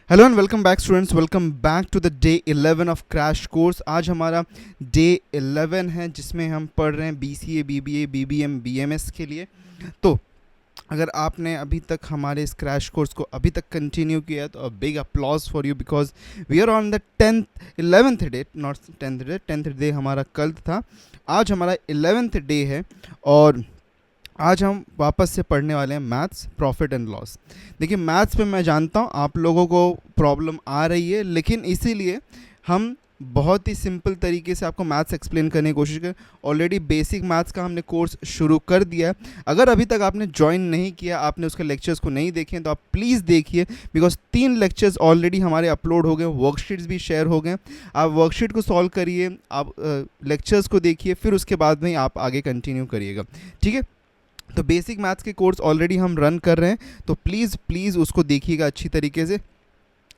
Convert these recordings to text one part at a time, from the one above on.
Hello and welcome back students, welcome back to the day 11 of crash course. आज हमारा day 11 है जिसमें हम पढ़ रहे हैं BCA, BBA, BBM, BMS के लिए। तो अगर आपने अभी तक हमारे इस क्रैश कोर्स को अभी तक कंटिन्यू किया है तो a big applause for you, because we are on the 11th day, not 10th day हमारा कल था। आज हमारा 11th डे है और आज हम वापस से पढ़ने वाले हैं मैथ्स, प्रॉफिट एंड लॉस। देखिए, मैथ्स पे मैं जानता हूँ आप लोगों को प्रॉब्लम आ रही है, लेकिन इसीलिए हम बहुत ही सिंपल तरीके से आपको मैथ्स एक्सप्लेन करने की कोशिश करें। ऑलरेडी बेसिक मैथ्स का हमने कोर्स शुरू कर दिया है। अगर अभी तक आपने ज्वाइन नहीं किया, आपने उसके लेक्चर्स को नहीं देखे तो आप प्लीज़ देखिए, बिकॉज 3 लेक्चर्स ऑलरेडी हमारे अपलोड हो गए, वर्कशीट्स भी शेयर हो गए। आप वर्कशीट को सॉल्व करिए, आप लेक्चर्स को देखिए, फिर उसके बाद में आप आगे कंटिन्यू करिएगा, ठीक है। तो बेसिक मैथ्स के कोर्स ऑलरेडी हम रन कर रहे हैं, तो प्लीज़ उसको देखिएगा अच्छी तरीके से।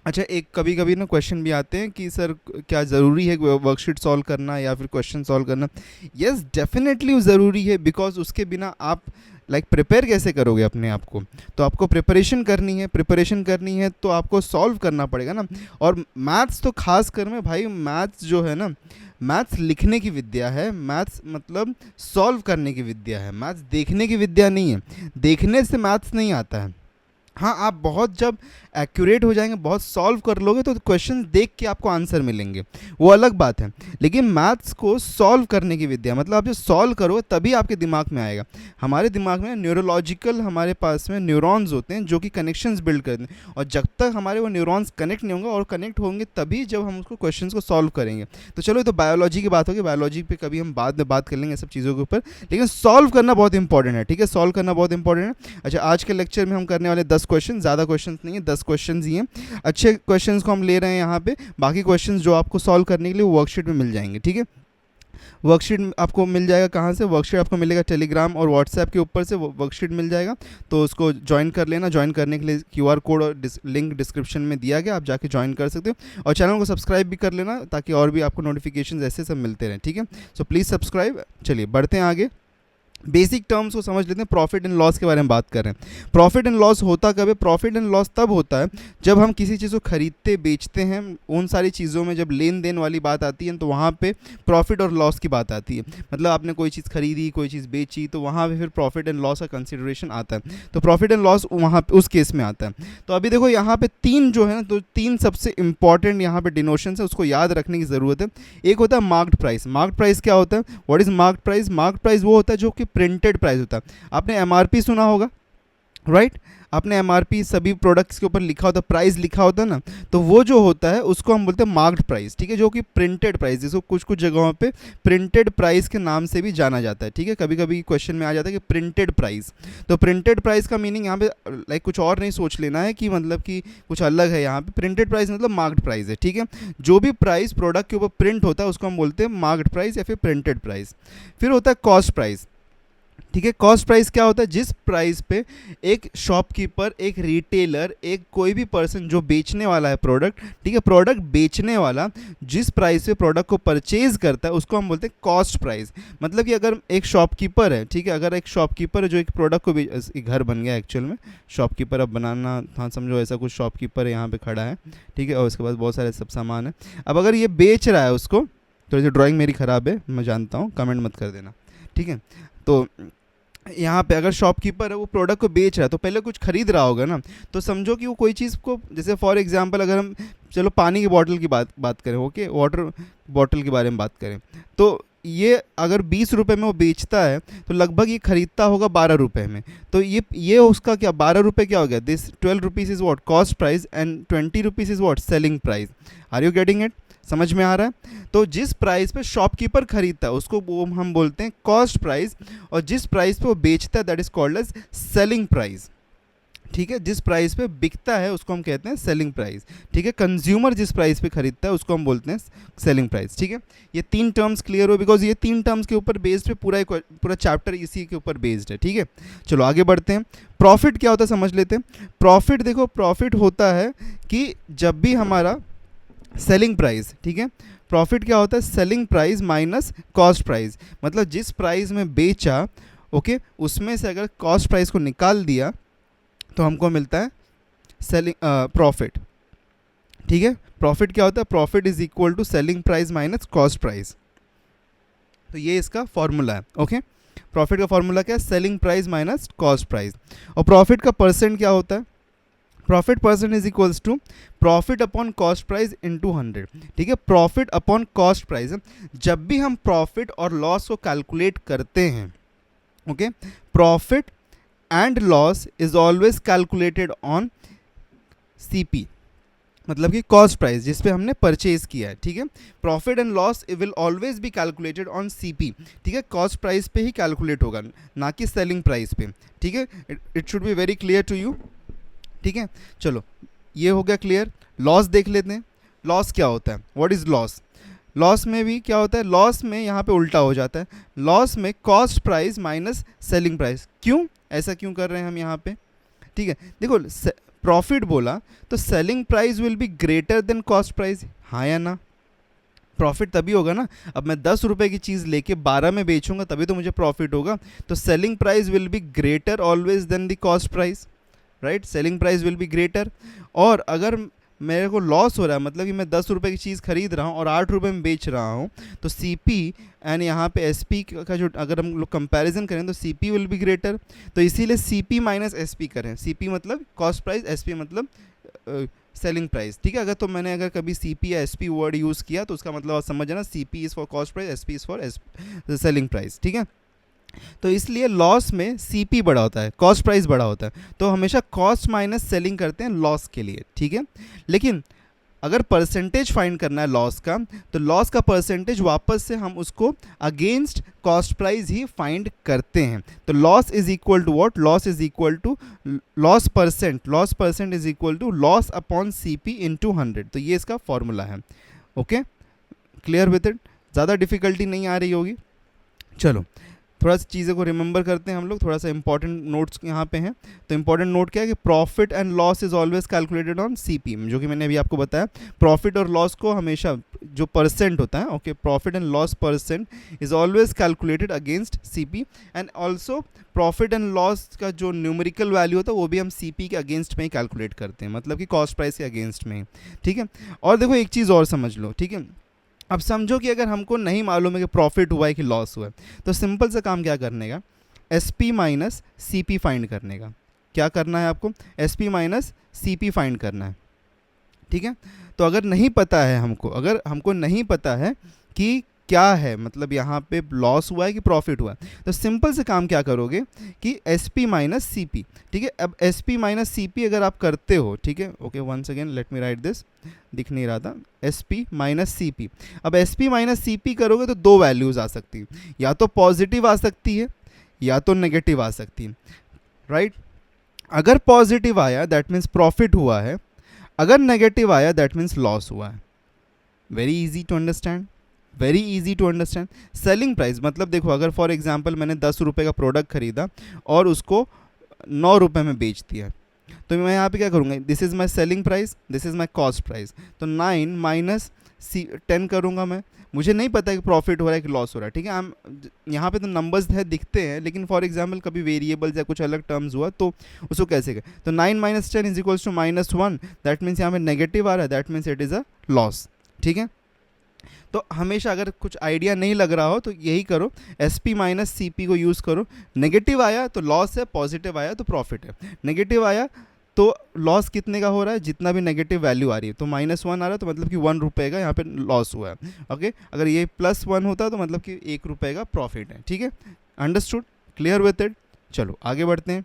अच्छा, एक कभी कभी ना क्वेश्चन भी आते हैं कि सर क्या ज़रूरी है वर्कशीट सॉल्व करना या फिर क्वेश्चन सॉल्व करना। यस, डेफिनेटली ज़रूरी है, बिकॉज उसके बिना आप प्रिपेयर कैसे करोगे अपने आप को। तो आपको प्रिपरेशन करनी है तो आपको सॉल्व करना पड़ेगा ना। और मैथ्स तो खास कर में भाई, मैथ्स जो है ना, मैथ्स लिखने की विद्या है। मैथ्स मतलब सॉल्व करने की विद्या है, मैथ्स देखने की विद्या नहीं है। देखने से मैथ्स नहीं आता है। हाँ, आप बहुत जब एक्यूरेट हो जाएंगे, बहुत सॉल्व कर लोगे तो क्वेश्चन देख के आपको आंसर मिलेंगे, वो अलग बात है। लेकिन मैथ्स को सॉल्व करने की विद्या, मतलब आप जो सॉल्व करो तभी आपके दिमाग में आएगा। हमारे दिमाग में न्यूरोलॉजिकल, हमारे पास में न्यूरॉन्स होते हैं जो कि कनेक्शंस बिल्ड करते हैं, और जब तक हमारे वो न्यूरॉन्स कनेक्ट नहीं होंगे, और कनेक्ट होंगे तभी जब हम उसको क्वेश्चन को सॉल्व करेंगे। तो चलो, ये तो बायोलॉजी की बात होगी, बायोलॉजी पे कभी हम बाद में बात कर लेंगे सब चीज़ों के ऊपर। लेकिन सॉल्व करना बहुत इंपॉर्टेंट है, ठीक है, सॉल्व करना बहुत इंपॉर्टेंट है। अच्छा, आज के लेक्चर में हम करने वाले 10 क्वेश्चन, ज़्यादा क्वेश्चन नहीं है, 10 क्वेश्चन ही हैं। अच्छे क्वेश्चंस को हम ले रहे हैं यहाँ पे। बाकी क्वेश्चंस जो आपको सॉल्व करने के लिए वर्कशीट में मिल जाएंगे, ठीक है। वर्कशीट आपको मिल जाएगा कहाँ से? वर्कशीट आपको मिलेगा टेलीग्राम और व्हाट्सएप के ऊपर से वर्कशीट मिल जाएगा। तो उसको ज्वाइन कर लेना। ज्वाइन करने के लिए QR कोड और लिंक डिस्क्रिप्शन में दिया गया, आप जाके ज्वाइन कर सकते हो। और चैनल को सब्सक्राइब भी कर लेना ताकि और भी आपको नोटिफिकेशन ऐसे सब मिलते रहें, ठीक है। So please subscribe. चलिए बढ़ते हैं आगे, बेसिक टर्म्स को समझ लेते हैं। प्रॉफिट एंड लॉस के बारे में बात कर रहे हैं। प्रॉफिट एंड लॉस होता कब है? प्रॉफिट एंड लॉस तब होता है जब हम किसी चीज़ को खरीदते बेचते हैं। उन सारी चीज़ों में जब लेन देन वाली बात आती है तो वहाँ पे प्रॉफिट और लॉस की बात आती है। मतलब आपने कोई चीज़ खरीदी, कोई चीज़ बेची, तो वहाँ पे फिर प्रॉफिट एंड लॉस का कंसिडरेशन आता है। तो प्रॉफिट एंड लॉस वहाँ पे उस केस में आता है। तो अभी देखो यहाँ पे 3 जो है ना, तो 3 सबसे इंपॉर्टेंट यहाँ पे डिनोशन है, उसको याद रखने की ज़रूरत है। एक होता है मार्क्ड प्राइस। मार्क्ड प्राइस क्या होता है? What is marked price? Marked price वो होता है जो कि प्रिंटेड प्राइस होता है। आपने MRP सुना होगा, राइट? आपने MRP सभी प्रोडक्ट्स के ऊपर लिखा होता है, प्राइस लिखा होता है ना, तो वो जो होता है उसको हम बोलते हैं मार्क्ड प्राइस, ठीक है, जो कि प्रिंटेड प्राइस, जिसको कुछ कुछ जगहों पे प्रिंटेड प्राइस के नाम से भी जाना जाता है, ठीक है। कभी कभी क्वेश्चन में आ जाता है कि प्रिंटेड प्राइस। तो प्रिंटेड प्राइस का मीनिंग यहाँ पे कुछ और नहीं सोच लेना है कि मतलब कि कुछ अलग है। यहाँ पे प्रिंटेड प्राइस मतलब मार्क्ड प्राइस है, ठीक है। जो भी प्राइस प्रोडक्ट के ऊपर प्रिंट होता है उसको हम बोलते हैं मार्क्ड प्राइस या फिर प्रिंटेड प्राइस। फिर होता है कॉस्ट प्राइस, ठीक है। कॉस्ट प्राइस क्या होता है? जिस प्राइस पे एक शॉपकीपर, एक रिटेलर, एक कोई भी पर्सन जो बेचने वाला है प्रोडक्ट, ठीक है, प्रोडक्ट बेचने वाला जिस प्राइस पे प्रोडक्ट को परचेज करता है उसको हम बोलते हैं कॉस्ट प्राइस। मतलब कि अगर एक शॉपकीपर है, ठीक है, अगर एक शॉपकीपर है जो एक प्रोडक्ट को एक घर बन गया एक्चुअल में, शॉपकीपर अब बनाना, हाँ समझो ऐसा कुछ शॉपकीपर है यहाँ पे खड़ा है, ठीक है, और उसके पास बहुत सारे सब सामान है। अब अगर ये बेच रहा है उसको, तो जो ड्राइंग मेरी ख़राब है मैं जानता हूँ, कमेंट मत कर देना, ठीक है। तो यहाँ पे अगर शॉपकीपर है वो प्रोडक्ट को बेच रहा है तो पहले कुछ खरीद रहा होगा ना। तो समझो कि वो कोई चीज़ को, जैसे फॉर एग्जांपल अगर हम चलो पानी की बॉटल की बात करें, ओके, वाटर बॉटल के बारे में बात करें, तो ये अगर 20 रुपये में वो बेचता है तो लगभग ये खरीदता होगा 12 रुपये में। तो ये उसका क्या, 12 रुपये क्या हो गया? This 12 rupees is what? Cost price, and 20 rupees is what? Selling price. Are you getting it? समझ में आ रहा है? तो जिस प्राइस पे शॉपकीपर खरीदता है उसको वो हम बोलते हैं कॉस्ट प्राइस, और जिस प्राइस पे वो बेचता है that is called as selling price, ठीक है। जिस प्राइस पे बिकता है उसको हम कहते हैं सेलिंग प्राइस, ठीक है। कंज्यूमर जिस प्राइस पे खरीदता है उसको हम बोलते हैं सेलिंग प्राइस, ठीक है। ये 3 टर्म्स क्लियर हो, बिकॉज ये 3 टर्म्स के ऊपर बेस्ड पे पूरा चैप्टर इसी के ऊपर बेस्ड है, ठीक है। चलो आगे बढ़ते हैं। प्रॉफिट क्या होता है समझ लेते हैं। प्रॉफिट देखो, प्रॉफिट होता है कि जब भी हमारा सेलिंग प्राइस, ठीक है, प्रॉफिट क्या होता है? Selling price minus cost price. मतलब जिस प्राइस में बेचा, ओके, उसमें से अगर कॉस्ट प्राइस को निकाल दिया तो हमको मिलता है सेलिंग प्रॉफिट, ठीक है, प्रॉफिट क्या होता है, profit is equal to selling price minus cost price. तो ये इसका फॉर्मूला है। ओके, प्रॉफिट का फॉर्मूला क्या है, selling price minus cost price. और प्रॉफिट का परसेंट क्या होता है, profit percent is equals to profit upon cost price into 100। ठीक है, प्रॉफिट अपॉन कॉस्ट प्राइस, जब भी हम प्रॉफिट और लॉस को कैलकुलेट करते हैं, okay, profit and loss is always calculated on CP, मतलब कि कॉस्ट प्राइस जिस पे हमने परचेज किया है। ठीक है, profit and loss will always be calculated on CP. ठीक है, कॉस्ट प्राइस पे ही कैलकुलेट होगा, ना कि सेलिंग प्राइस पे। ठीक है, it should be very clear to you. ठीक है, चलो ये हो गया क्लियर। लॉस देख लेते हैं, लॉस क्या होता है, व्हाट इज़ लॉस। लॉस में भी क्या होता है, लॉस में यहाँ पे उल्टा हो जाता है, लॉस में cost price minus selling price. क्यों, ऐसा क्यों कर रहे हैं हम यहाँ पे। ठीक है, देखो प्रॉफिट बोला तो selling price will be greater than cost price, हाँ या ना। प्रॉफिट तभी होगा ना, अब मैं 10 रुपये की चीज़ लेके 12 में बेचूंगा तभी तो मुझे प्रॉफिट होगा। तो selling price will be greater always than the cost price, right, selling price will be greater. और अगर मेरे को लॉस हो रहा है, मतलब कि मैं 10 रुपये की चीज़ खरीद रहा हूँ और 8 रुपये में बेच रहा हूँ, तो सी पी एंड यहाँ पे एस पी का जो अगर हम लोग कंपैरिजन करें तो C P will be greater. तो इसीलिए C P minus S P करें, सी पी मतलब कॉस्ट प्राइस, एस पी मतलब सेलिंग प्राइस। ठीक है, अगर कभी सी पी या एस पी वर्ड यूज़ किया तो उसका मतलब आप समझ जाना, C P is for cost price, S P is for selling price. ठीक है, तो इसलिए लॉस में सीपी बड़ा होता है, कॉस्ट प्राइस बड़ा होता है, तो हमेशा कॉस्ट माइनस सेलिंग करते हैं लॉस के लिए। ठीक है, लेकिन अगर परसेंटेज फाइंड करना है लॉस का, तो लॉस का परसेंटेज वापस से हम उसको अगेंस्ट कॉस्ट प्राइस ही फाइंड करते हैं। तो loss is equal to what, loss is equal to loss percent is equal to loss upon CP into 100। तो ये इसका फॉर्मूला है। ओके, क्लियर विथ इट, ज़्यादा डिफिकल्टी नहीं आ रही होगी। चलो थोड़ा सा चीज़ों को रिमेंबर करते हैं हम लोग, थोड़ा सा इंपॉर्टेंट नोट्स यहाँ पे हैं। तो इंपॉर्टेंट नोट क्या है कि profit and loss is always calculated on CP, जो कि मैंने अभी आपको बताया। प्रॉफिट और लॉस को हमेशा जो परसेंट होता है, okay, profit and loss percent is always calculated against CP. And also profit and loss का जो न्यूमेरिकल वैल्यू होता है वो भी हम सीपी के अगेंस्ट में ही कैलकुलेट करते हैं, मतलब कि कॉस्ट प्राइस के अगेंस्ट में ही। ठीक है, और देखो एक चीज़ और समझ लो। ठीक है, अब समझो कि अगर हमको नहीं मालूम है कि प्रॉफिट हुआ है कि लॉस हुआ है, तो सिंपल सा काम क्या करने का, S P minus C P find करने का। क्या करना है आपको, S P minus C P find करना है। ठीक है, तो अगर नहीं पता है हमको, अगर हमको नहीं पता है कि क्या है, मतलब यहाँ पे लॉस हुआ है कि प्रॉफिट हुआ है, तो सिंपल से काम क्या करोगे कि S P minus C P. ठीक है, अब S P minus C P अगर आप करते हो, ठीक है, okay, once again let me write this, दिख नहीं रहा था, S P minus C P. अब S P minus C P करोगे तो दो वैल्यूज़ आ सकती हैं, या तो पॉजिटिव आ सकती है या तो नेगेटिव आ सकती है, राइट। अगर पॉजिटिव आया दैट मीन्स प्रॉफिट हुआ है, अगर नेगेटिव आया दैट मीन्स लॉस हुआ है। Very easy to understand, very easy to understand. Selling price मतलब देखो, अगर फॉर एग्जांपल मैंने 10 रुपये का प्रोडक्ट खरीदा और उसको 9 रुपये में बेच दिया, तो मैं यहाँ पे क्या करूँगा, this is my selling price, this is my cost price, तो 9 माइनस 10 करूँगा मैं। मुझे नहीं पता कि प्रॉफिट हो रहा है कि लॉस हो रहा है। ठीक है, हम यहाँ पे तो नंबर्स है दिखते हैं, लेकिन फॉर एग्जांपल कभी वेरिएबल्स या कुछ अलग टर्म्स हुआ तो उसको कैसे करें। तो 9 minus 10 is equals to -1, that means यहाँ पे नेगेटिव आ रहा है, that means it is a loss. ठीक है, तो हमेशा अगर कुछ आइडिया नहीं लग रहा हो तो यही करो, S P minus C P को यूज़ करो। नेगेटिव आया तो लॉस है, पॉजिटिव आया तो प्रॉफिट है। नेगेटिव आया तो लॉस कितने का हो रहा है, जितना भी नेगेटिव वैल्यू आ रही है, तो -1 आ रहा है तो मतलब कि 1 रुपये का यहाँ पे लॉस हुआ है। ओके, अगर ये +1 होता तो मतलब कि 1 रुपये का प्रॉफिट है। ठीक है, अंडरस्टूड, क्लियर विथ इट। चलो आगे बढ़ते हैं।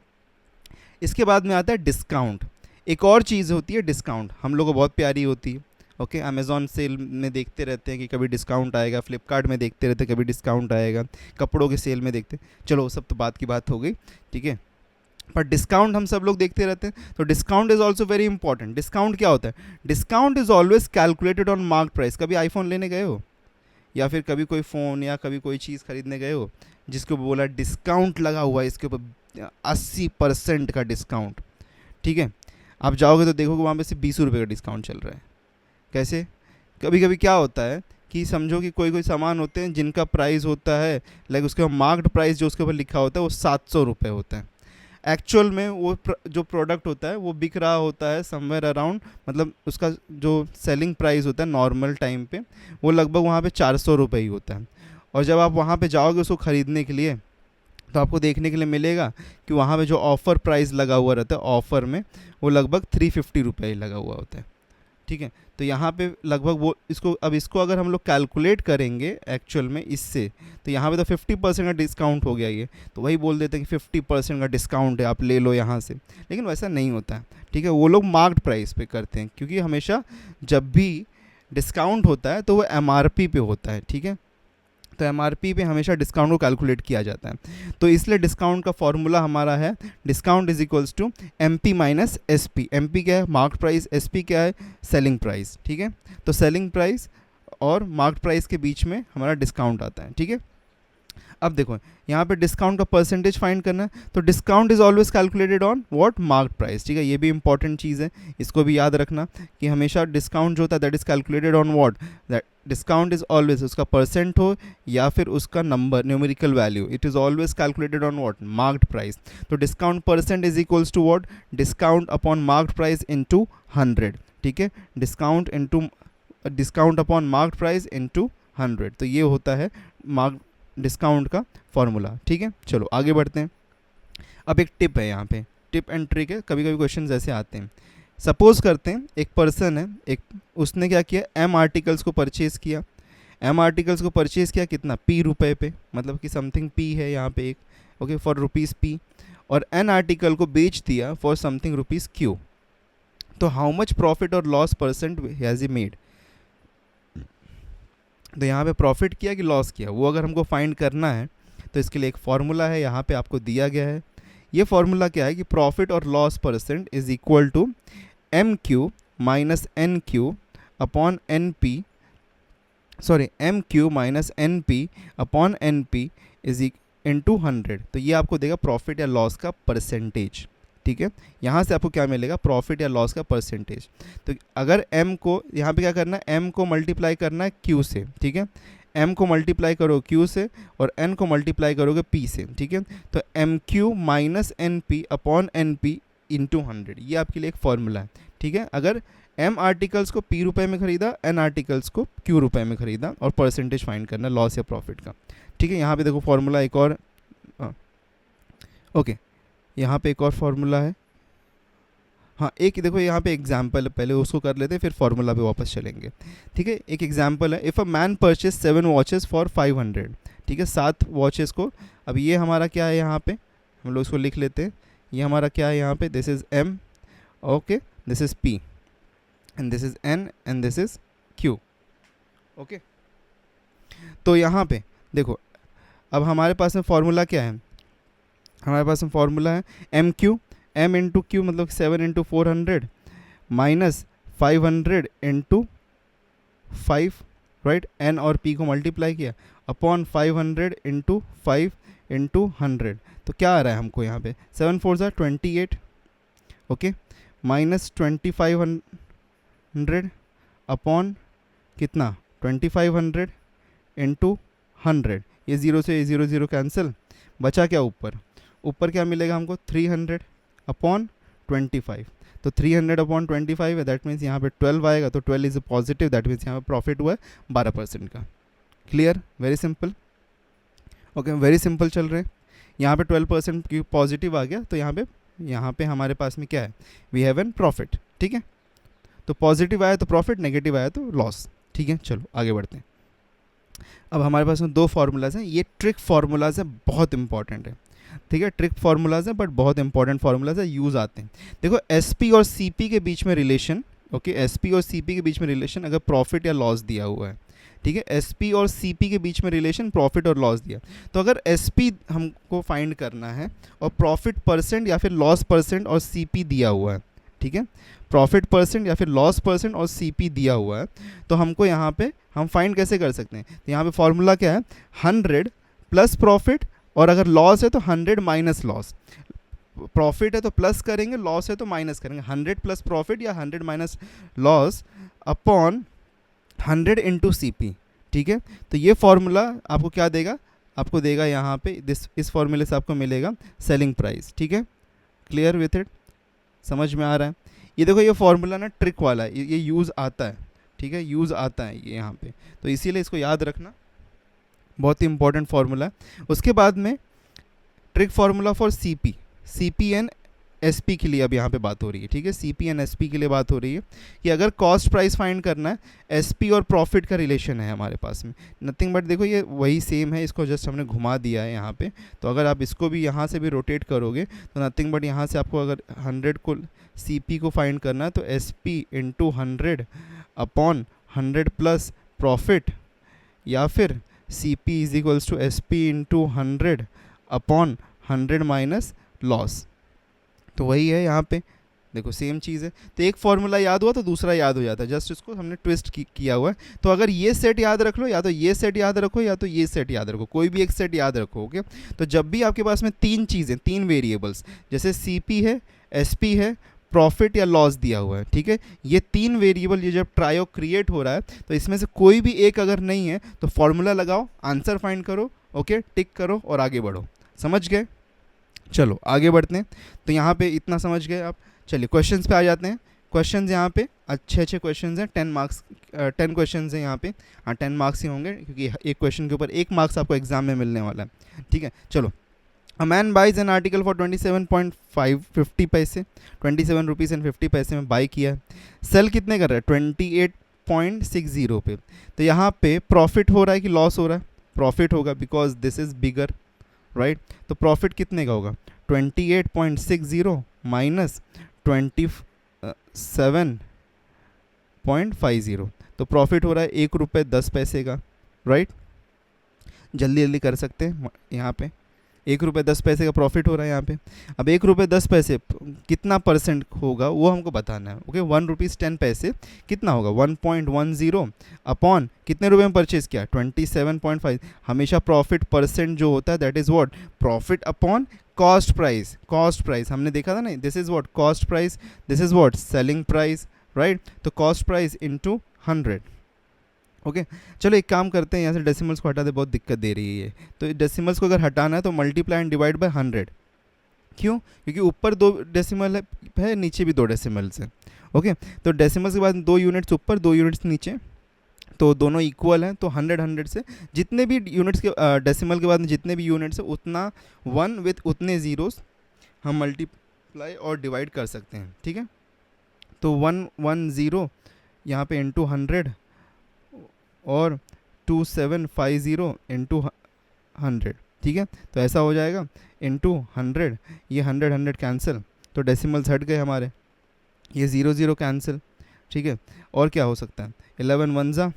इसके बाद में आता है डिस्काउंट। एक और चीज़ होती है डिस्काउंट, हम लोग को बहुत प्यारी होती है। ओके, अमेज़ॉन सेल में देखते रहते हैं कि कभी डिस्काउंट आएगा, फ्लिपकार्ट में देखते रहते हैं कभी डिस्काउंट आएगा, कपड़ों के सेल में देखते हैं। चलो सब तो बात की बात हो गई, ठीक है, पर डिस्काउंट हम सब लोग देखते रहते हैं। तो discount is also very important. Discount क्या होता है, discount is always calculated on mark price. कभी आईफोन लेने गए हो, या फिर कभी कोई फ़ोन या कभी कोई चीज़ खरीदने गए हो जिसको बोला डिस्काउंट लगा हुआ है, इसके ऊपर 80% का डिस्काउंट। ठीक है, आप जाओगे तो देखोगे वहाँ पे सिर्फ 20 रुपये का डिस्काउंट चल रहा है। कैसे, कभी कभी क्या होता है कि समझो कि कोई कोई सामान होते हैं जिनका प्राइस होता है, लाइक उसके मार्क्ड प्राइस जो उसके ऊपर लिखा होता है वो 700 रुपये होता है, एक्चुअल में वो जो प्रोडक्ट होता है वो बिक रहा होता है समवेयर अराउंड, मतलब उसका जो सेलिंग प्राइस होता है नॉर्मल टाइम पे वो लगभग वहाँ पे 400 रुपये ही होता है। और जब आप वहाँ पे जाओगे उसको ख़रीदने के लिए तो आपको देखने के लिए मिलेगा कि वहाँ पे जो ऑफ़र प्राइस लगा हुआ रहता है ऑफ़र में वो लगभग 350 रुपये ही लगा हुआ होता है। ठीक है, तो यहाँ पे लगभग वो इसको अगर हम लोग कैलकुलेट करेंगे एक्चुअल में इससे, तो यहाँ पे तो 50% का डिस्काउंट हो गया ये, तो वही बोल देते हैं कि 50% का डिस्काउंट है आप ले लो यहाँ से, लेकिन वैसा नहीं होता है। ठीक है, वो लोग मार्क्ड प्राइस पे करते हैं, क्योंकि हमेशा जब भी डिस्काउंट होता है तो वो MRP पे होता है। ठीक है, तो MRP पे हमेशा डिस्काउंट को कैलकुलेट किया जाता है। तो इसलिए डिस्काउंट का फॉर्मूला हमारा है discount is equals to MP minus SP। MP क्या है? Market price. SP क्या है? Selling price. ठीक है, तो सेलिंग प्राइस और मार्केट प्राइस के बीच में हमारा डिस्काउंट आता है। ठीक है, अब देखो यहाँ पे डिस्काउंट का परसेंटेज फाइंड करना है, तो discount is always calculated on what? Market price. ठीक है, ये भी इंपॉर्टेंट चीज़ है, इसको भी याद रखना कि हमेशा डिस्काउंट जो होता है that is calculated on what? That discount is always, उसका परसेंट हो या फिर उसका number numerical value, it is always calculated on what? Market price. तो discount percent is equals to what? Discount upon market price into 100। ठीक है, discount upon market price into 100, तो ये होता है डिस्काउंट का फॉर्मूला। ठीक है, चलो आगे बढ़ते हैं। अब एक टिप है यहाँ पे, टिप एंड ट्रिक है, कभी कभी क्वेश्चन ऐसे आते हैं। सपोज करते हैं एक पर्सन है, उसने क्या किया? M आर्टिकल्स को परचेज़ किया। M आर्टिकल्स को परचेज़ किया कितना? P रुपए पे, मतलब कि समथिंग P है यहाँ पे एक, ओके, फॉर रुपीज़ P। और N आर्टिकल को बेच दिया फॉर समथिंग रुपीज़ Q। तो हाउ मच प्रॉफिट और loss percent has he made? तो यहाँ पे प्रॉफिट किया कि लॉस किया, वो अगर हमको फाइंड करना है तो इसके लिए एक फार्मूला है, यहाँ पे आपको दिया गया है। ये फार्मूला क्या है कि प्रॉफिट और loss percent is equal to MQ minus NQ upon NP, sorry MQ minus NP upon NP is into 100। तो ये आपको देगा प्रॉफिट या लॉस का परसेंटेज। ठीक है, यहाँ से आपको क्या मिलेगा? प्रॉफिट या लॉस का परसेंटेज। तो अगर M को यहाँ पे क्या करना है? M को मल्टीप्लाई करना है Q से। ठीक है, M को मल्टीप्लाई करो Q से और N को मल्टीप्लाई करोगे P से। ठीक है, तो MQ minus NP upon NP into 100, ये आपके लिए एक फॉर्मूला है। ठीक है, अगर M आर्टिकल्स को P रुपए में ख़रीदा, N आर्टिकल्स को Q रुपए में ख़रीदा, और परसेंटेज फाइंड करना लॉस या प्रॉफिट का। ठीक है, यहाँ पे देखो फॉर्मूला एक और, ओके, यहाँ पे एक और फार्मूला है। हाँ, एक देखो यहाँ पे एग्जाम्पल है, पहले उसको कर लेते हैं फिर फार्मूला पे वापस चलेंगे। ठीक है, एक एग्जाम्पल है, if a man purchase 7 watches for 500। ठीक है, 7 वॉचेस को, अब ये हमारा क्या है यहाँ पे, हम लोग इसको लिख लेते हैं। ये हमारा क्या है यहाँ पे? This is M, okay, this is P and this is N and this is Q। Okay, तो यहाँ पे देखो अब हमारे पास में फार्मूला क्या है? हमारे पास में फार्मूला है MQ, M इंटू Q मतलब 7 into 400 minus 500 into 5, right? N और P को मल्टीप्लाई किया अपॉन 500 इंटू 5 इंटू 100, तो क्या आ रहा है हमको यहाँ पे? 7 4 ज़ा 28, ओके, माइनस 2500 अपॉन कितना? 2500 इंटू 100, ये 0 से 0 0 कैंसिल, बचा क्या ऊपर? ऊपर क्या मिलेगा हमको? 300 अपॉन 25, तो 300 अपॉन 25 है, दैट मीन्स यहाँ पे 12 आएगा, तो 12 इज़ पॉजिटिव, दैट मीन्स यहाँ पे प्रॉफिट हुआ है 12% का। Clear? Very simple, okay, very simple चल रहे हैं। यहाँ पे 12% की पॉजिटिव आ गया, तो यहाँ पे हमारे पास में क्या है? We have an profit. ठीक है, तो पॉजिटिव आया तो प्रॉफिट, नेगेटिव आया तो लॉस। ठीक है, चलो आगे बढ़ते हैं। अब हमारे पास में 2 फार्मूलाज हैं, ये ट्रिक फार्मूलाज हैं, बहुत इंपॉर्टेंट है। ठीक है, ट्रिक फार्मूलाज हैं बट बहुत इंपॉर्टेंट फार्मूलाज है, यूज़ आते हैं। देखो SP और CP के बीच में रिलेशन, ओके, SP और CP के बीच में रिलेशन अगर प्रॉफिट या लॉस दिया हुआ है, ठीक है, SP और CP के बीच में रिलेशन प्रॉफिट और लॉस दिया, तो अगर SP हमको फाइंड करना है और प्रॉफिट परसेंट या फिर लॉस परसेंट और CP दिया हुआ है, ठीक है, प्रॉफिट परसेंट या फिर लॉस परसेंट और CP दिया हुआ है, तो हमको यहाँ पे हम फाइंड कैसे कर सकते हैं? तो यहाँ पे फॉर्मूला क्या है? 100 प्लस प्रॉफिट, और अगर लॉस है तो 100 माइनस लॉस। प्रॉफिट है तो प्लस करेंगे, लॉस है तो माइनस करेंगे। 100 प्लस प्रॉफिट या 100 minus loss upon 100 into CP। ठीक है, तो ये फॉर्मूला आपको क्या देगा? आपको देगा यहाँ पे इस फॉर्मूले से आपको मिलेगा सेलिंग प्राइस। ठीक है, क्लियर विथ इट, समझ में आ रहा है? ये देखो ये फॉर्मूला ना ट्रिक वाला है, ये यूज़ आता है, ठीक है, यूज़ आता है ये यहाँ पे, तो इसीलिए इसको याद रखना, बहुत ही इंपॉर्टेंट फार्मूला है। उसके बाद में trick formula for CP and SP के लिए अब यहाँ पे बात हो रही है, ठीक है, सीपी एंड एसपी के लिए बात हो रही है कि अगर कॉस्ट प्राइस फाइंड करना है, एसपी और प्रॉफिट का रिलेशन है हमारे पास में, नथिंग बट देखो ये वही सेम है, इसको जस्ट हमने घुमा दिया है यहाँ पे, तो अगर आप इसको भी यहाँ से भी रोटेट करोगे तो नथिंग बट यहाँ से आपको अगर 100 को सीपी को फाइंड करना है तो SP into 100 upon 100 plus profit, या फिर CP is equals to SP into 100 upon 100 minus loss. तो वही है यहाँ पे, देखो सेम चीज़ है, तो एक फॉर्मूला याद हुआ तो दूसरा याद हो जाता है, जस्ट इसको हमने ट्विस्ट किया हुआ है। तो अगर ये सेट याद रख लो, या तो ये सेट याद रखो, या तो ये सेट याद रखो, कोई भी एक सेट याद रखो, ओके। तो जब भी आपके पास में तीन चीज़ें, तीन वेरिएबल्स, जैसे CP है, SP है, प्रॉफिट या लॉस दिया हुआ है, ठीक है, ये तीन वेरिएबल ये जब ट्रायो क्रिएट हो रहा है तो इसमें से कोई भी एक अगर नहीं है तो फॉर्मूला लगाओ, आंसर फाइंड करो, ओके, टिक करो और आगे बढ़ो, समझ गए? चलो आगे बढ़ते हैं। तो यहाँ पे इतना समझ गए आप, चलिए क्वेश्चंस पे आ जाते हैं। क्वेश्चंस यहाँ पे अच्छे क्वेश्चंस हैं, 10 मार्क्स 10 क्वेश्चंस हैं यहाँ पे, हाँ 10 मार्क्स ही होंगे क्योंकि एक क्वेश्चन के ऊपर 1 मार्क्स आपको एग्जाम में मिलने वाला है, ठीक है। चलो, a man buys an article for 27.50 पैसे, 27 रुपीज़ एंड 50 पैसे में बाई किया है, सेल कितने कर रहा है 28.60 पे, तो यहाँ पे प्रॉफिट हो रहा है कि लॉस हो रहा है? प्रॉफिट होगा because this is bigger, right. तो प्रॉफिट कितने का होगा 28.60 माइनस 27.50, तो प्रॉफिट हो रहा है 1 रुपये 10 पैसे का, राइट। जल्दी जल्दी कर सकते हैं यहाँ पे, 1 रुपये 10 पैसे का प्रॉफिट हो रहा है यहाँ पे। अब 1 रुपये 10 पैसे कितना परसेंट होगा वो हमको बताना है, ओके। 1 रुपीज़ 10 पैसे कितना होगा 1.10 अपॉन कितने रुपए में परचेज़ किया 27.5। हमेशा प्रॉफिट परसेंट जो होता है that is what, profit upon cost price. Cost price हमने देखा था ना, this is what cost price, this is what selling price, right. तो कॉस्ट प्राइस इंटू 100, ओके। चलो एक काम करते हैं, यहाँ से डेसिमल्स को हटा दे, बहुत दिक्कत दे रही है ये। तो डेसिमल्स को अगर हटाना है तो मल्टीप्लाई एंड डिवाइड बाय 100, क्यों? क्योंकि ऊपर 2 डेसिमल है, नीचे भी 2 डेसिमल्स हैं, ओके। तो डेसिमल्स के बाद 2 यूनिट्स ऊपर 2 यूनिट्स नीचे, तो दोनों इक्वल हैं, तो 100 से जितने भी यूनिट्स के डेसिमल के बाद में जितने भी यूनिट्स है उतना 1 विथ उतने ज़ीरोस हम मल्टीप्लाई और डिवाइड कर सकते हैं, ठीक है। तो 110 यहाँ पे इंटू 100 और 2750 इंटू 100, ठीक है। तो ऐसा हो जाएगा इंटू 100, ये 100 कैंसिल, तो डेसिमल्स हट गए हमारे, ये 0 कैंसिल, ठीक है। और क्या हो सकता है 11 1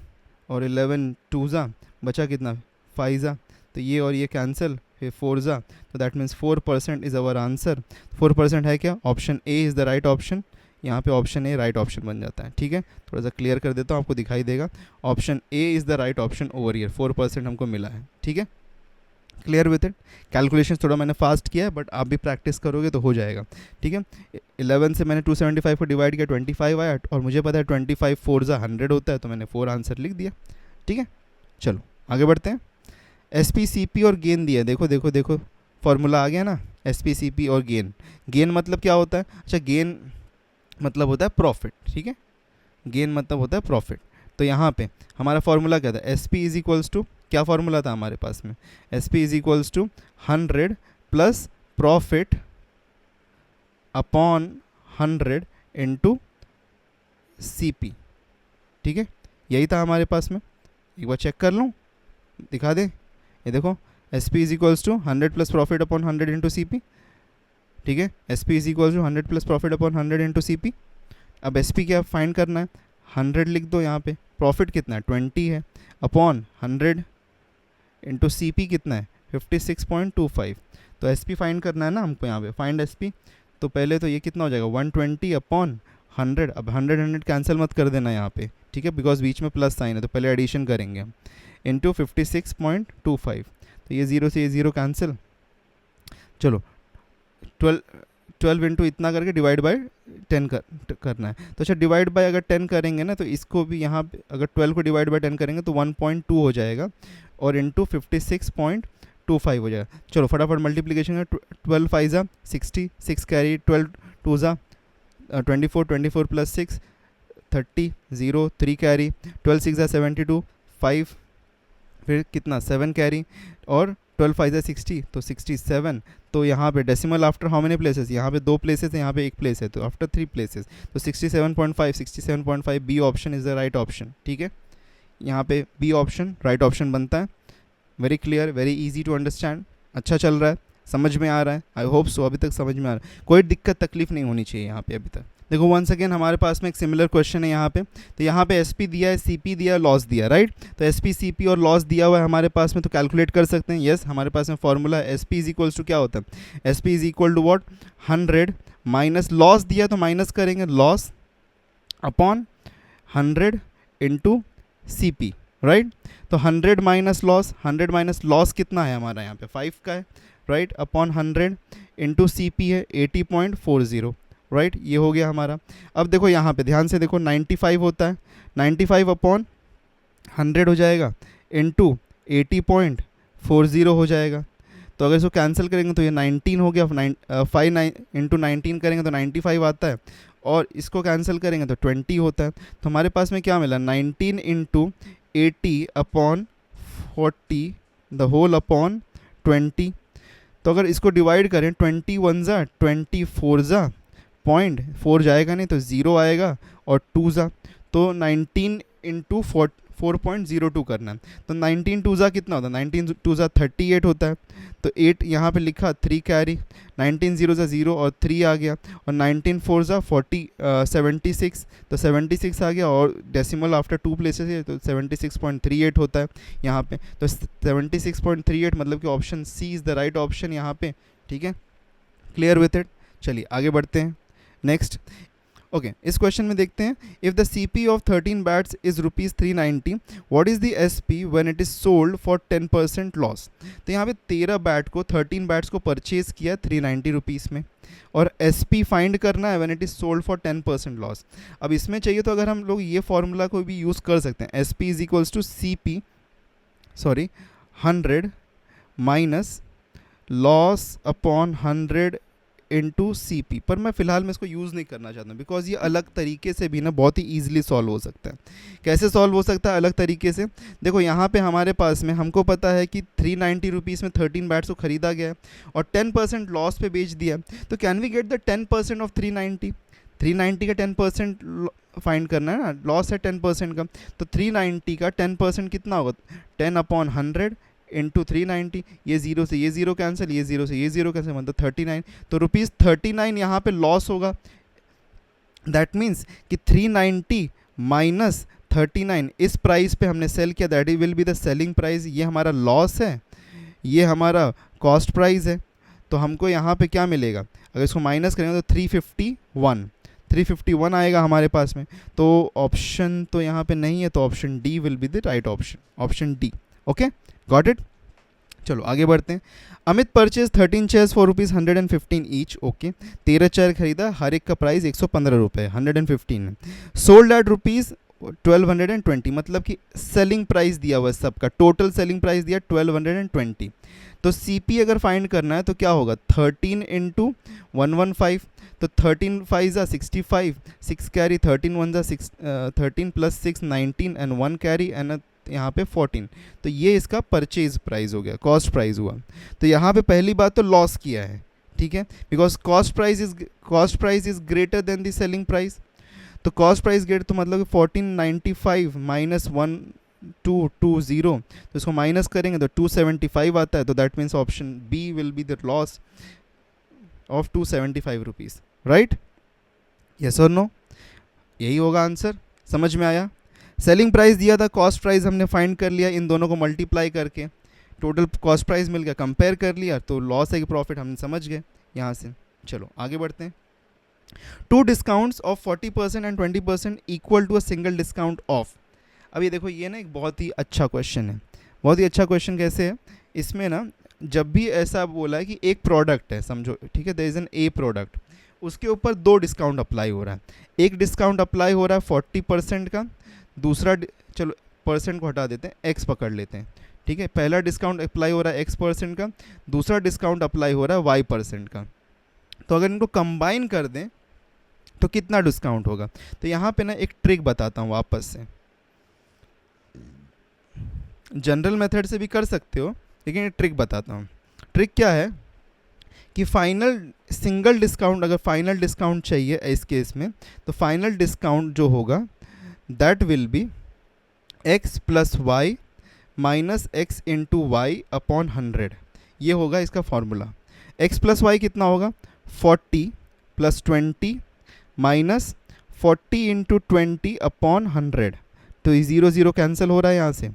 और 11 2 बचा कितना 5, तो ये और ये कैंसिल, फिर 4, तो that means 4% is our answer. 4% है क्या, option A is the right option, यहाँ पे ऑप्शन ए राइट ऑप्शन बन जाता है, ठीक है। थोड़ा सा क्लियर कर देता हूँ, आपको दिखाई देगा, option A is the right option over year, 4% हमको मिला है, ठीक है। Clear with it. कैलकुलेशन थोड़ा मैंने फास्ट किया है बट आप भी प्रैक्टिस करोगे तो हो जाएगा, ठीक है। 11 से मैंने 275 को डिवाइड किया, 25 आया, और मुझे पता है 25 4 100 होता है, तो मैंने 4 आंसर लिख दिया, ठीक है। चलो आगे बढ़ते हैं। SP CP और गेन दिया, देखो देखो देखो फॉर्मूला आ गया ना, SP CP और गेन। गेन मतलब क्या होता है, अच्छा गेन मतलब होता है प्रॉफिट, ठीक है, गेन मतलब होता है प्रॉफिट। तो यहाँ पे हमारा फॉर्मूला क्या था, SP इज इक्वल्स टू, क्या फॉर्मूला था हमारे पास में, SP is equals to 100 plus profit upon 100 into CP, ठीक है, यही था हमारे पास में। एक बार चेक कर लूँ, दिखा दें, ये देखो SP is equals to 100 plus profit upon 100 into CP, ठीक है। SP is equals to 100 plus profit upon 100 into CP। अब SP क्या फाइंड करना है, 100 लिख दो यहाँ पे, प्रॉफिट कितना है 20 है, अपॉन 100 इंटू CP कितना है 56.25। तो SP फाइंड करना है ना हमको यहाँ पे, फाइंड SP। तो पहले तो ये कितना हो जाएगा 120 अपॉन 100, अब 100 कैंसिल मत कर देना यहाँ पे, ठीक है, बिकॉज बीच में प्लस साइन है, तो पहले एडिशन करेंगे हम, इंटू 56.25, तो ये 0 से ये 0 कैंसिल। चलो 12 इंटू इतना करके डिवाइड बाय 10 करना है। तो अच्छा डिवाइड बाय अगर 10 करेंगे ना, तो इसको भी यहाँ पे अगर 12 को डिवाइड बाय 10 करेंगे तो 1.2 हो जाएगा, और इंटू 56.25 25 हो जाएगा। चलो फटाफट मल्टीप्लीकेशन है, 12 5 ज़ा 60, 6 कैरी, 12 2 ज़ा 24, 24 प्लस 6 30, 0 3 कैरी, 12 6 ज़ा 72, 5 फिर कितना 7 कैरी, और 12 5 ज़ा 60 तो 67। तो यहाँ पे decimal after how many places, यहाँ पे 2 प्लेसेस है, यहाँ पे 1 प्लेस है, तो आफ्टर 3 प्लेसेस तो 67.5, 67.5 B option is the right option. ठीक है, यहाँ पे बी ऑप्शन राइट ऑप्शन बनता है। Very clear, very easy to understand. अच्छा चल रहा है, समझ में आ रहा है, आई होप सो। अभी तक समझ में आ रहा है, कोई दिक्कत तकलीफ नहीं होनी चाहिए यहाँ पे अभी तक। देखो वंस अगेन हमारे पास में एक सिमिलर क्वेश्चन है यहाँ पे। तो यहाँ पे एसपी दिया है, सीपी दिया है, लॉस दिया, राइट। तो एसपी सीपी और लॉस दिया हुआ है हमारे पास में, तो कैलकुलेट कर सकते हैं। यस, हमारे पास में फॉर्मूला है एसपी इज इक्वल्स टू क्या होता है, SP is equal to what 100 minus loss दिया तो माइनस करेंगे loss upon 100 into C P, right. तो 100 माइनस लॉस, 100 माइनस लॉस कितना है हमारा यहाँ पे 5 का है, right, upon 100 into C P है 80.40, राइट। ये हो गया हमारा। अब देखो यहाँ पे ध्यान से देखो 95 होता है, 95 अपॉन 100 हो जाएगा इंटू 80.40 हो जाएगा। तो अगर इसको कैंसिल करेंगे तो ये 19 हो गया, 5 इंटू 19 करेंगे तो 95 आता है, और इसको कैंसिल करेंगे तो 20 होता है। तो हमारे पास में क्या मिला 19 into 80 upon 40 the whole upon 20। तो अगर इसको डिवाइड करें 21 ज़ा 24 ज़ा 0.4 जाएगा नहीं तो 0 आएगा, और 2 ज़ा तो 19 इंटू 4.02 करना है। तो 19 2 ज़ा कितना होता है, 19 2 ज़ा 38 होता है। तो 8 यहाँ पे लिखा, 3 कैरी, 19 0 ज़ा 0 और 3 आ गया, और 19 4 ज़ा 76, तो 76 आ गया, और डेसिमल आफ्टर 2 प्लेसेस है तो 76.38 होता है यहाँ पे। तो 76.38 मतलब कि option C is the right option यहाँ पे। ठीक है, क्लियर विथ इट। चलिए आगे बढ़ते हैं नेक्स्ट। ओके, इस क्वेश्चन में देखते हैं, if the CP of 13 bats is ₹390, what is the SP when it is sold for 10% loss. तो यहाँ पे 13 बैट को 13 बैट्स को परचेज किया 390 रुपीज़ में, और SP फाइंड करना है when it is sold for 10% loss. अब इसमें चाहिए तो अगर हम लोग ये फॉर्मूला को भी यूज़ कर सकते हैं, SP is equals to CP 100 minus loss upon 100 into C P. पर मैं फ़िलहाल मैं इसको यूज़ नहीं करना चाहता हूँ, बिकॉज ये अलग तरीके से भी ना बहुत ही ईजिली सॉल्व हो सकता है। कैसे सॉल्व हो सकता है अलग तरीके से, देखो यहाँ पे हमारे पास में हमको पता है कि 390 रुपीज़ में 13 बैट्स को ख़रीदा गया है और 10% लॉस पे बेच दिया। तो can we get the 10% off 390, 390 का 10% फाइंड करना है ना, लॉस है 10% का, तो 390 का 10% कितना होगा 10 अपॉन 100 इंटू 390। ये 0 से ये 0 कैंसिल, ये 0 से ये 0 कैंसिल, मतलब 39। तो ₹39 यहाँ पे लॉस होगा। दैट मीन्स कि 390 माइनस 39 इस प्राइस पे हमने सेल किया, that will be the selling price. ये हमारा लॉस है, ये हमारा कॉस्ट प्राइस है। तो हमको यहाँ पे क्या मिलेगा, अगर इसको माइनस करेंगे तो 351 आएगा हमारे पास में। तो ऑप्शन तो यहाँ पे नहीं है, तो option D will be the right option, option D. Okay, got it. चलो आगे बढ़ते हैं। Amit purchase 13 chairs for ₹115 each. Okay, 13 chair खरीदा, हर एक का प्राइस 115 रुपये, 115 है। सोल्ड एट ₹1220, मतलब कि सेलिंग प्राइस दिया हुआ है सबका, टोटल सेलिंग प्राइस दिया 1220। तो CP अगर फाइंड करना है तो क्या होगा 13 इंटू 115, तो 13 5 ज़ा 65, 6 कैरी, 13 1 ज़ा 13 प्लस 6 19 एंड 1 कैरी एंड यहाँ पे 14। तो ये इसका परचेज प्राइस हो गया, कॉस्ट प्राइस हुआ। तो यहाँ पे पहली बात तो लॉस किया है, ठीक है, because cost price is greater than the selling price. तो कॉस्ट प्राइस ग्रेटर, तो मतलब 1495 माइनस 1220, तो इसको माइनस करेंगे तो 275 आता है। तो that means option B will be the loss of 275 rupees, right. Yes और नो, यही होगा आंसर। समझ में आया। सेलिंग प्राइस दिया था, कॉस्ट प्राइस हमने फाइंड कर लिया, इन दोनों को मल्टीप्लाई करके टोटल कॉस्ट प्राइस मिल गया, कंपेयर कर लिया, तो लॉस है कि प्रॉफिट हम समझ गए यहाँ से। चलो आगे बढ़ते हैं। 2 discounts of 40% and 20% equal to a single discount of. अब ये देखो, ये ना एक बहुत ही अच्छा क्वेश्चन है, बहुत ही अच्छा क्वेश्चन। कैसे है, इसमें ना जब भी ऐसा बोला है कि एक प्रोडक्ट है, समझो, ठीक है, there is an a product, उसके ऊपर 2 डिस्काउंट अप्लाई हो रहा है। एक डिस्काउंट अप्लाई हो रहा है 40% का, दूसरा, चलो परसेंट को हटा देते हैं, एक्स पकड़ लेते हैं, ठीक है, पहला डिस्काउंट अप्लाई हो रहा है x% का, दूसरा डिस्काउंट अप्लाई हो रहा है y% का। तो अगर इनको कंबाइन कर दें तो कितना डिस्काउंट होगा। तो यहाँ पे ना एक ट्रिक बताता हूँ वापस से, जनरल मेथड से भी कर सकते हो लेकिन एक ट्रिक बताता हूँ। ट्रिक क्या है कि फाइनल सिंगल डिस्काउंट, अगर फाइनल डिस्काउंट चाहिए इस केस में, तो फाइनल डिस्काउंट जो होगा that will be x plus Y minus X into Y upon 100। ये होगा इसका फॉर्मूला। x प्लस वाई कितना होगा, 40 प्लस 20 माइनस 40 इंटू 20 अपॉन 100। तो ये 0 0 कैंसिल हो रहा है यहाँ से,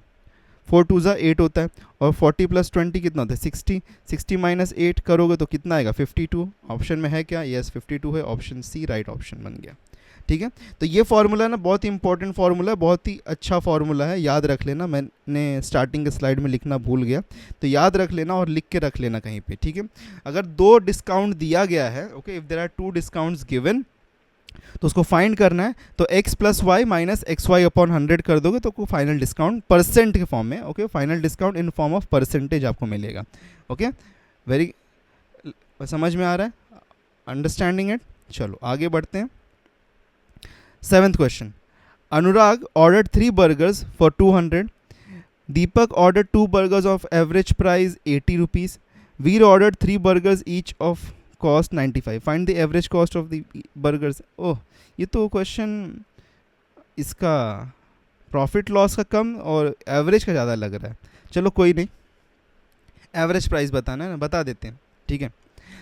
4 2 ज़ा 8 होता है, और 40 प्लस 20 कितना होता है 60, 60 माइनस 8 करोगे तो कितना आएगा 52। ऑप्शन में है क्या, यस 52 है, ऑप्शन सी राइट ऑप्शन बन गया। ठीक है, तो ये फार्मूला ना बहुत ही इंपॉर्टेंट फार्मूला है, बहुत ही अच्छा फार्मूला है, याद रख लेना। मैंने स्टार्टिंग के स्लाइड में लिखना भूल गया, तो याद रख लेना और लिख के रख लेना कहीं पे। ठीक है, अगर 2 डिस्काउंट दिया गया है, okay, if there are 2 discounts given, तो उसको फाइंड करना है, तो x plus Y minus X Y upon 100 कर दोगे तो को फाइनल डिस्काउंट परसेंट के फॉर्म में, okay, final discount in form of percentage आपको मिलेगा। ओके, वेरी समझ में आ रहा है, अंडरस्टैंडिंग इट। चलो आगे बढ़ते हैं। 7th question, Anurag ordered 3 burgers for 200, Deepak ordered 2 burgers of average price 80 rupees, Veer ordered 3 burgers each of cost 95, find the average cost of the burgers. Oh, ये तो क्वेश्चन इसका प्रॉफिट लॉस का कम और एवरेज का ज़्यादा लग रहा है। चलो कोई नहीं, एवरेज प्राइस बताना है ना, बता देते हैं। ठीक है,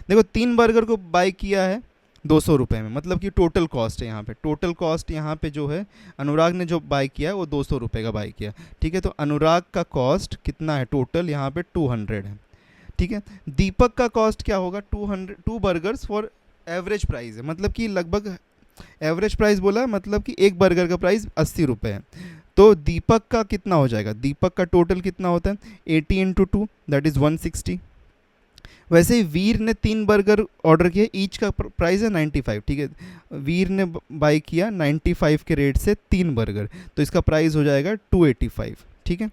देखो 3 बर्गर को बाय किया है 200 रुपये में, मतलब कि टोटल कॉस्ट है यहाँ पे, टोटल कॉस्ट यहाँ पे जो है अनुराग ने जो बाय किया है वो 200 रुपये का बाय किया। ठीक है, तो अनुराग का कॉस्ट कितना है टोटल, यहाँ पे 200 है। ठीक है, दीपक का कॉस्ट क्या होगा, 2 बर्गर्स फॉर एवरेज प्राइस है, मतलब कि लगभग एवरेज प्राइस बोला है, मतलब कि एक बर्गर का प्राइस 80 रुपये है। तो दीपक का कितना हो जाएगा, दीपक का टोटल कितना होता है 80 इंटू 2 दैट इज़ 160। वैसे ही वीर ने 3 बर्गर ऑर्डर किए, ईच का प्राइस है 95। ठीक है, वीर ने बाय किया 95 के रेट से 3 बर्गर, तो इसका प्राइस हो जाएगा 285। ठीक है,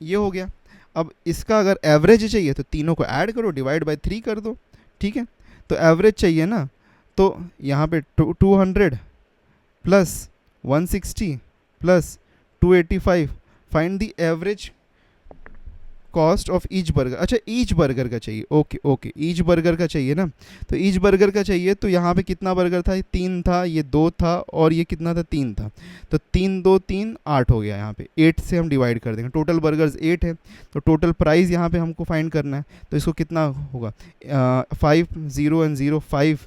ये हो गया। अब इसका अगर एवरेज चाहिए तो तीनों को ऐड करो, डिवाइड बाय 3 कर दो। ठीक है, तो एवरेज चाहिए ना, तो यहाँ पे 200 plus 160 plus 285, find the average cost of each burger. अच्छा, ईच बर्गर का चाहिए, ओके ओके, ईच बर्गर का चाहिए ना, तो ईच बर्गर का चाहिए, तो यहाँ पे कितना बर्गर था, 3 था, ये 2 था, और ये कितना था 3 था, तो 3 2 3 8 हो गया। यहाँ पे 8 से हम डिवाइड कर देंगे, टोटल बर्गर्स 8 है, तो टोटल प्राइस यहाँ पे हमको फाइंड करना है, तो इसको कितना होगा 5 0 एंड 0 5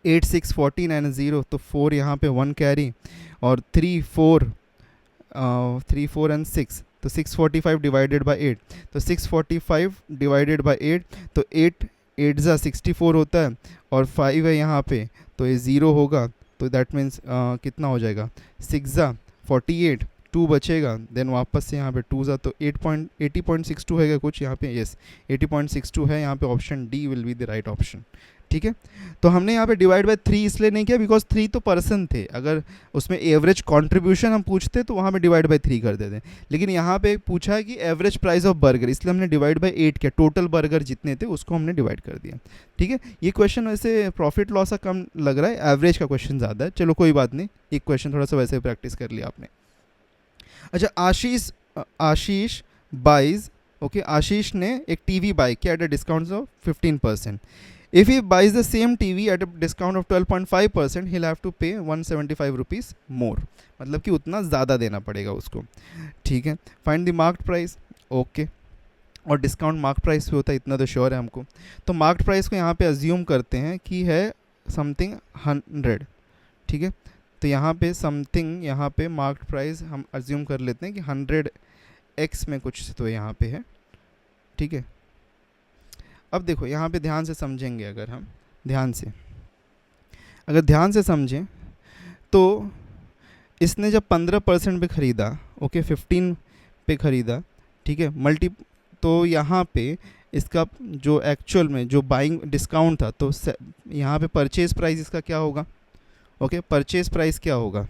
8 6 14 एंड 0, तो 4 यहाँ पे 1 कैरी, और 3 4 एंड 6, तो 645 डिवाइडेड बाय 8, तो 645 डिवाइडेड बाय 8, तो 8 8 ज़ा 64 होता है, और 5 है यहाँ पे, तो ये 0 होगा, तो दैट मीन्स कितना हो जाएगा 6 ज़ा 48, 2 बचेगा, देन वापस से यहाँ पे 2 ज़ा, तो 80.62 है कुछ यहाँ पे, यस 80.62 है यहाँ पे, option D will be the right option. ठीक है, तो हमने यहाँ पे डिवाइड बाय 3 इसलिए नहीं किया बिकॉज 3 तो पर्सन थे, अगर उसमें एवरेज कंट्रीब्यूशन हम पूछते तो वहाँ पे डिवाइड बाय 3 कर देते, लेकिन यहाँ पे पूछा है कि एवरेज प्राइस ऑफ बर्गर, इसलिए हमने डिवाइड बाय 8 किया, टोटल बर्गर जितने थे उसको हमने डिवाइड कर दिया। ठीक है, ये क्वेश्चन वैसे प्रॉफिट लॉस का कम लग रहा है, एवरेज का क्वेश्चन ज़्यादा है, चलो कोई बात नहीं, एक क्वेश्चन थोड़ा सा वैसे प्रैक्टिस कर लिया आपने। अच्छा, आशीष बाइज, ओके, आशीष ने एक टीवी बाय किया at a discount of 15%। If he buys the same TV at a discount of 12.5%, he'll have to pay 175 rupees more, मतलब कि उतना ज़्यादा देना पड़ेगा उसको। ठीक है, find the marked price, okay, और डिस्काउंट मार्क प्राइस पे होता है इतना तो श्योर है हमको, तो मार्क्ड प्राइस को यहाँ पे अज्यूम करते हैं कि है समथिंग 100। ठीक है, तो यहाँ पे समथिंग, यहाँ पे मार्क्ड प्राइस हम अज्यूम कर लेते हैं कि 100x में कुछ तो यहाँ पे है। ठीक है, अब देखो यहाँ पे ध्यान से समझेंगे, अगर हम ध्यान से समझें तो इसने जब 15% पे ख़रीदा, ओके 15 पे ख़रीदा, ठीक है, मल्टी, तो यहाँ पे इसका जो एक्चुअल में जो बाइंग डिस्काउंट था, तो यहाँ पे परचेज़ प्राइस इसका क्या होगा, ओके, परचेज़ प्राइस क्या होगा,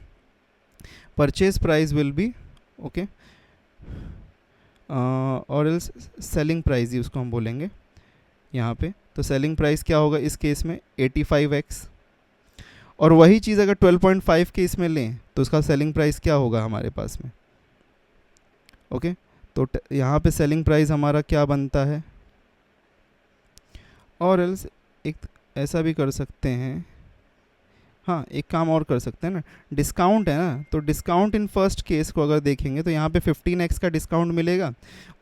purchase price will B, okay, और एल्स सेलिंग प्राइस ही उसको हम बोलेंगे यहाँ पे। तो सेलिंग प्राइस क्या होगा इस केस में 85x, और वही चीज़ अगर 12.5 के इसमें लें तो उसका सेलिंग प्राइस क्या होगा हमारे पास में। ओके तो यहाँ पे सेलिंग प्राइस हमारा क्या बनता है, और एल्स एक ऐसा भी कर सकते हैं, हाँ एक काम और कर सकते हैं ना, डिस्काउंट है ना, तो डिस्काउंट इन फर्स्ट केस को अगर देखेंगे तो यहाँ पे 15x का डिस्काउंट मिलेगा,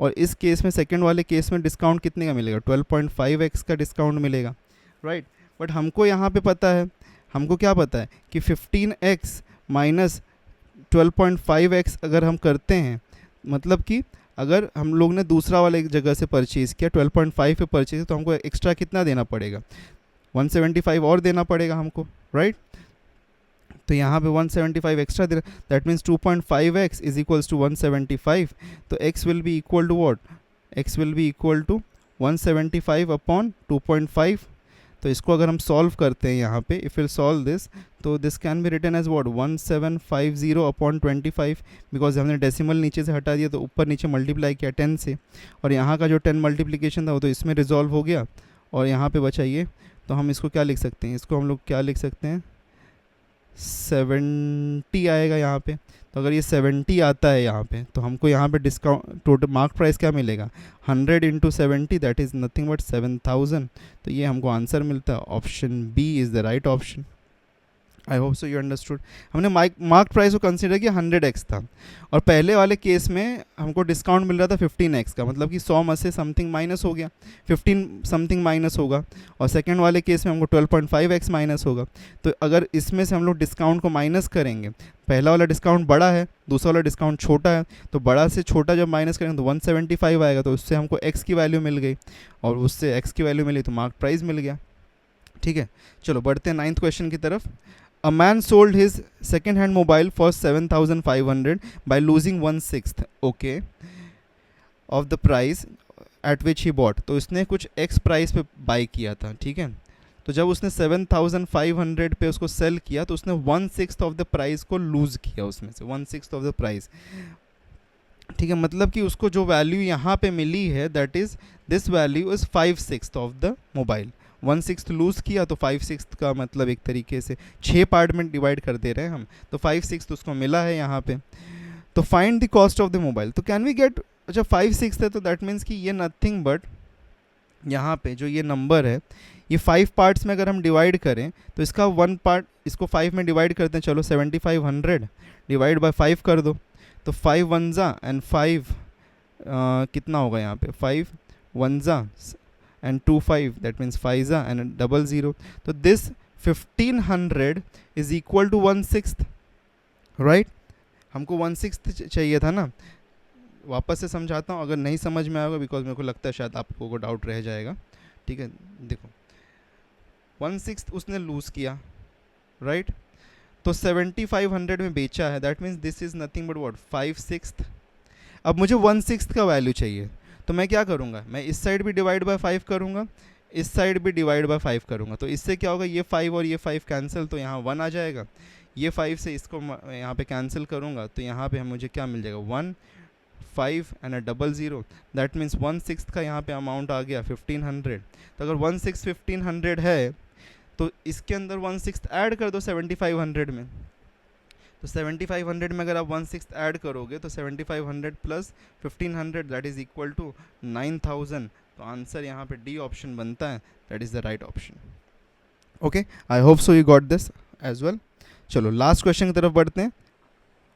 और इस केस में सेकंड वाले केस में डिस्काउंट कितने का मिलेगा, 12.5x का डिस्काउंट मिलेगा, राइट। बट हमको यहाँ पे पता है, हमको क्या पता है कि 15x माइनस 12.5x अगर हम करते हैं, मतलब कि अगर हम लोग ने दूसरा वाला एक जगह से परचेज़ किया 12.5 पे परचेज़, तो हमको एक्स्ट्रा कितना देना पड़ेगा, 175 और देना पड़ेगा हमको, राइट। तो यहाँ पे 175 एक्स्ट्रा दे रहा, that means 2.5x is equals to 175, तो x will be equal to what, x will be equal to 175 upon 2.5। तो इसको अगर हम सॉल्व करते हैं यहाँ पे, इफ विल सॉल्व दिस, तो this can be written as what 1750 upon 25, because हमने डेसिमल नीचे से हटा दिया तो ऊपर नीचे मल्टीप्लाई किया 10 से, और यहाँ का जो 10 मल्टीप्लिकेशन था वो तो इसमें रिजॉल्व हो गया, और यहाँ पे बचा ये, तो हम इसको क्या लिख सकते हैं, इसको हम लोग क्या लिख सकते हैं 70 आएगा यहाँ पे। तो अगर ये 70 आता है यहाँ पे, तो हमको यहाँ पे डिस्काउंट टोटल मार्क प्राइस क्या मिलेगा, 100 into 70, that is nothing but 7000। तो ये हमको आंसर मिलता है, option B is the right option. I hope so you understood. हमने मार्क प्राइस को कंसिडर किया 100x था, और पहले वाले केस में हमको डिस्काउंट मिल रहा था 15x का, मतलब कि 100 में से समथिंग माइनस हो गया, 15 समथिंग माइनस होगा, और सेकंड वाले केस में हमको 12.5x माइनस होगा। तो अगर इसमें से हम लोग डिस्काउंट को माइनस करेंगे, पहला वाला डिस्काउंट बड़ा है, दूसरा वाला डिस्काउंट छोटा है, तो बड़ा से छोटा जब माइनस करेंगे तो 175 आएगा, तो उससे हमको x की वैल्यू मिल गई, और उससे x की वैल्यू मिली तो मार्क प्राइस मिल गया। ठीक है, चलो बढ़ते हैं 9th क्वेश्चन की तरफ। A man sold his second-hand mobile for 7,500 by losing 1/6, okay, of the price at which he bought। तो उसने कुछ x प्राइस पे बाई किया था, ठीक है। तो जब उसने 7,500 पे उसको सेल किया, तो उसने 1/6 ऑफ द प्राइस को लूज़ किया, उसमें से 1/6 ऑफ द प्राइस, ठीक है। मतलब कि उसको जो वैल्यू यहाँ पे मिली है, that is this value is 5/6 of the mobile. 1/6 lose किया तो 5/6 का मतलब एक तरीके से 6 पार्ट में डिवाइड कर दे रहे हैं हम, तो 5/6 उसको मिला है यहाँ पे। तो find the cost of the mobile, तो कैन वी गेट, अच्छा 5/6 है तो दैट मीन्स कि ये नथिंग बट यहाँ पे जो ये नंबर है, ये 5 पार्ट्स में अगर हम डिवाइड करें तो इसका 1 पार्ट, इसको 5 में डिवाइड करते हैं, चलो 7500 डिवाइड बाय 5 कर दो, तो 5 1 एंड 5 कितना होगा यहाँ पे, 5 1 and 2 5, that means 5 and 00, so this 1500 is equal to 1/6, right। हमको 1/6 चाहिए था ना। वापस से समझाता हूँ अगर नहीं समझ में आएगा, बिकॉज मेरे को लगता है शायद आपको को डाउट रह जाएगा, ठीक है। देखो 1/6 उसने लूज़ किया, राइट, तो 7500 में बेचा है, that means this is nothing but what 5/6। अब मुझे 1/6 का वैल्यू चाहिए, तो मैं क्या करूँगा, मैं इस साइड भी डिवाइड बाय 5 करूँगा, इस साइड भी डिवाइड बाय 5 करूँगा, तो इससे क्या होगा, ये 5 और ये 5 कैंसिल, तो यहाँ 1 आ जाएगा। ये 5 से इसको यहाँ पे कैंसिल करूँगा, तो यहाँ पे मुझे क्या मिल जाएगा, 1 5 एंड 00, दैट मीन्स 1/6 का यहाँ पे अमाउंट आ गया 1500। तो अगर 1/6 1500 है, तो इसके अंदर 1/6 ऐड कर दो 7500 में, तो 7500 में अगर आप 1/6 ऐड करोगे तो 7500 plus 1500 that is equal to 9000। तो आंसर यहाँ पे डी ऑप्शन बनता है, that is the right option. Okay, I hope so you got this as well. चलो लास्ट क्वेश्चन की तरफ बढ़ते हैं।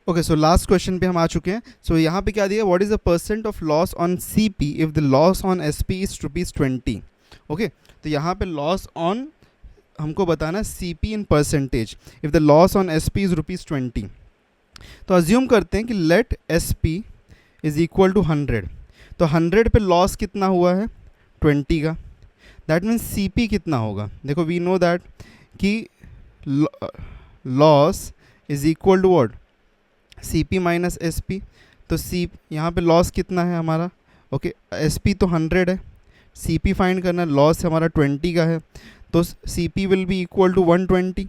ओके, सो लास्ट क्वेश्चन पे हम आ चुके हैं। सो यहाँ पे क्या दिया, what is the percent of loss on CP if the loss on SP is ₹20। Okay, तो यहाँ पे लॉस ऑन हमको बताना CP in percentage, if the loss on SP is ₹20। तो अज्यूम करते हैं कि let SP is equal to 100, तो 100 पे लॉस कितना हुआ है 20 का, दैट मीन्स CP कितना होगा। देखो वी नो दैट कि loss is equal to what CP minus SP, तो यहाँ पे लॉस कितना है हमारा, ओके SP तो 100 है, CP फाइंड करना, लॉस हमारा 20 का है, तो CP will be equal to 120।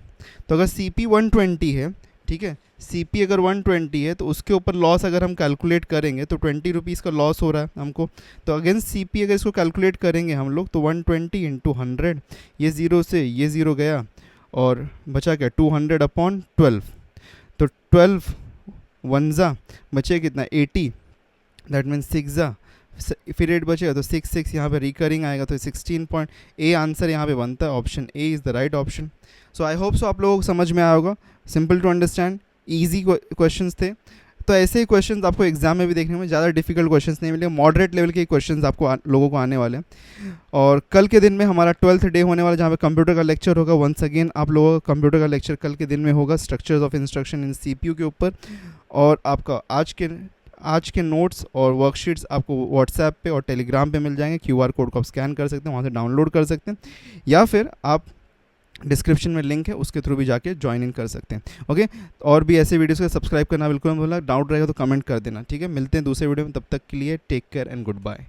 तो अगर CP 120 है, ठीक है, CP अगर 120 है तो उसके ऊपर लॉस अगर हम कैलकुलेट करेंगे तो 20 रुपीज़ का लॉस हो रहा है हमको। तो अगेंस्ट CP अगर इसको कैलकुलेट करेंगे हम लोग तो 120 इंटू 100, ये ज़ीरो से ये ज़ीरो गया और बचा क्या 200 अपॉन 12। तो 12 1 बचे कितना 80, दैट मीन्स 6 फिर 8 बचेगा तो 6 यहाँ पे रिकरिंग आएगा तो 16 पॉइंट। ए आंसर यहाँ पे बनता है, option A is the right option. So I hope so आप लोगों को समझ में आया होगा, simple to understand, easy questions थे। तो ऐसे ही क्वेश्चंस आपको एग्जाम में भी देखने में, ज़्यादा डिफिकल्ट क्वेश्चंस नहीं मिलेंगे, मॉडरेट लेवल के क्वेश्चंस आपको लोगों को आने वाले हैं। और कल के दिन में हमारा 12th डे होने वाला जहाँ पे कंप्यूटर का लेक्चर होगा। वंस अगेन आप लोगों का कंप्यूटर का लेक्चर कल के दिन में होगा structures of instruction in CPU के ऊपर। और आपका आज के नोट्स और वर्कशीट्स आपको व्हाट्सएप पे और टेलीग्राम पे मिल जाएंगे। QR कोड को आप स्कैन कर सकते हैं, वहाँ से डाउनलोड कर सकते हैं, या फिर आप डिस्क्रिप्शन में लिंक है उसके थ्रू भी जाके ज्वाइन इन कर सकते हैं। ओके, और भी ऐसे वीडियोस को सब्सक्राइब करना बिल्कुल मत भूलना। डाउट रहेगा तो कमेंट कर देना, ठीक है। मिलते हैं दूसरे वीडियो में, तब तक के लिए take care and good bye.